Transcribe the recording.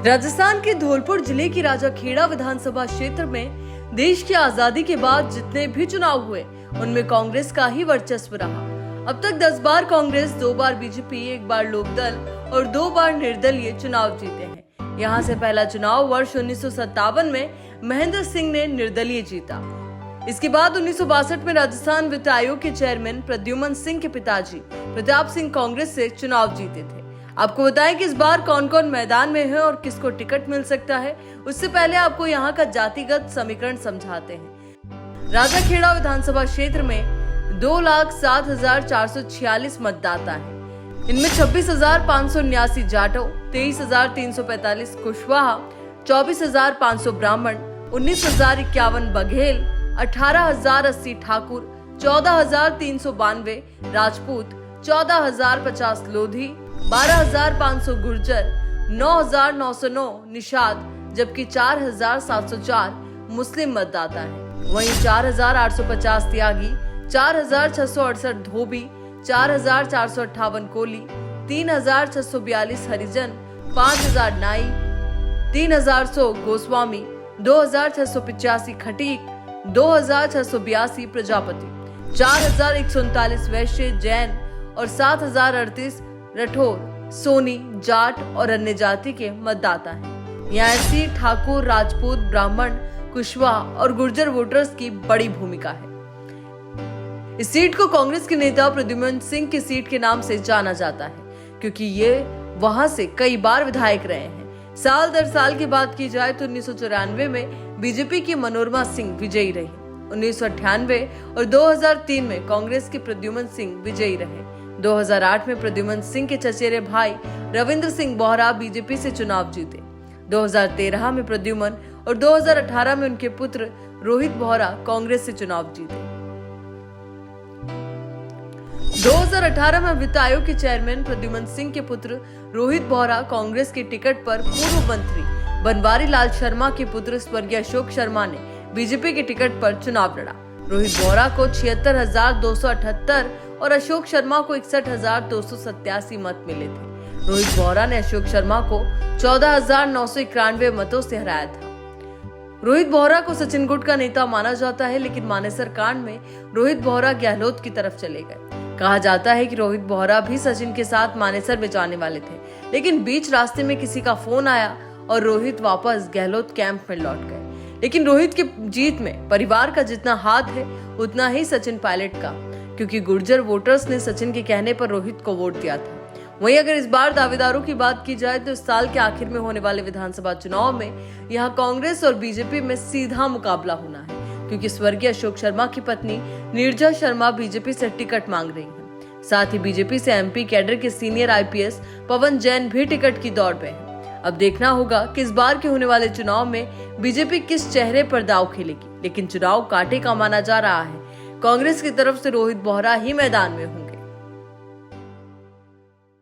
राजस्थान के धौलपुर जिले की राजाखेड़ा विधानसभा क्षेत्र में देश की आजादी के बाद जितने भी चुनाव हुए उनमें कांग्रेस का ही वर्चस्व रहा। अब तक 10 बार कांग्रेस, 2 बार बीजेपी, 1 बार लोकदल और 2 बार निर्दलीय चुनाव जीते हैं। यहाँ से पहला चुनाव वर्ष 1957 में महेंद्र सिंह ने निर्दलीय जीता। इसके बाद 1962 में राजस्थान वित्त आयोग के चेयरमैन प्रद्युमन सिंह के पिताजी प्रताप सिंह कांग्रेस से चुनाव जीते थे। आपको बताएं कि इस बार कौन कौन मैदान में है और किसको टिकट मिल सकता है। उससे पहले आपको यहाँ का जातिगत समीकरण समझाते हैं। राजाखेड़ा विधानसभा क्षेत्र में 2,07,446 मतदाता हैं। इनमें 26,579 जाटव, 23,345 कुशवाहा, 24,500 ब्राह्मण, 19,051 बघेल, 18,080 ठाकुर, 14,392 राजपूत, 14,050 लोधी, 12,500 गुर्जर, 9,909 निषाद, जबकि 4,704 मुस्लिम मतदाता हैं। वहीं 4,850 त्यागी, 4,668 धोबी, 4,458 कोली, 3,642 हरिजन, 5,000 नाई, 3,100 गोस्वामी, 2,685 खटीक, 2,682 प्रजापति, 4,139 वैश्य, जैन और 7,038 रठौर, सोनी, जाट और अन्य जाति के मतदाता हैं। यहाँ एससी, ठाकुर, राजपूत, ब्राह्मण, कुशवाहा और गुर्जर वोटर्स की बड़ी भूमिका है। इस सीट को कांग्रेस के नेता प्रद्युमन सिंह की सीट के नाम से जाना जाता है, क्योंकि ये वहां से कई बार विधायक रहे हैं। साल दर साल की बात की जाए तो 1994 में बीजेपी की मनोरमा सिंह विजयी रही। 1998 और 2003 में कांग्रेस के प्रद्युमन सिंह विजयी रहे। 2008 में प्रद्युमन सिंह के चचेरे भाई रविंद्र सिंह बोहरा बीजेपी से चुनाव जीते। 2013 में प्रद्युमन और 2018 में उनके पुत्र रोहित बोहरा कांग्रेस से चुनाव जीते। 2018 में वित्त आयोग के चेयरमैन प्रद्युमन सिंह के पुत्र रोहित बोहरा कांग्रेस के टिकट पर पूर्व मंत्री बनवारी लाल शर्मा के पुत्र स्वर्गीय अशोक शर्मा ने बीजेपी के टिकट पर चुनाव लड़ा। रोहित बोहरा को 76,278 और अशोक शर्मा को 61,287 मत मिले थे। रोहित बोहरा ने अशोक शर्मा को 14,991 मतों से हराया था। रोहित बोहरा को सचिन गुट का नेता माना जाता है, लेकिन मानेसर कांड में रोहित बोहरा गहलोत की तरफ चले गए। कहा जाता है कि रोहित बोहरा भी सचिन के साथ मानेसर में जाने वाले थे, लेकिन बीच रास्ते में किसी का फोन आया और रोहित वापस गहलोत कैंप में लौट गए। लेकिन रोहित की जीत में परिवार का जितना हाथ है उतना ही सचिन पायलट का, क्योंकि गुर्जर वोटर्स ने सचिन के कहने पर रोहित को वोट दिया था। वहीं अगर इस बार दावेदारों की बात की जाए तो इस साल के आखिर में होने वाले विधानसभा चुनाव में यहां कांग्रेस और बीजेपी में सीधा मुकाबला होना है, क्योंकि स्वर्गीय अशोक शर्मा की पत्नी नीरजा शर्मा बीजेपी से टिकट मांग रही हैं। साथ ही बीजेपी से एमपी कैडर के सीनियर आईपीएस पवन जैन भी टिकट की दौड़ में है। अब देखना होगा कि इस बार के होने वाले चुनाव में बीजेपी किस चेहरे पर दांव खेलेगी, लेकिन चुनाव कांटे का माना जा रहा है। कांग्रेस की तरफ से रोहित बोहरा ही मैदान में होंगे।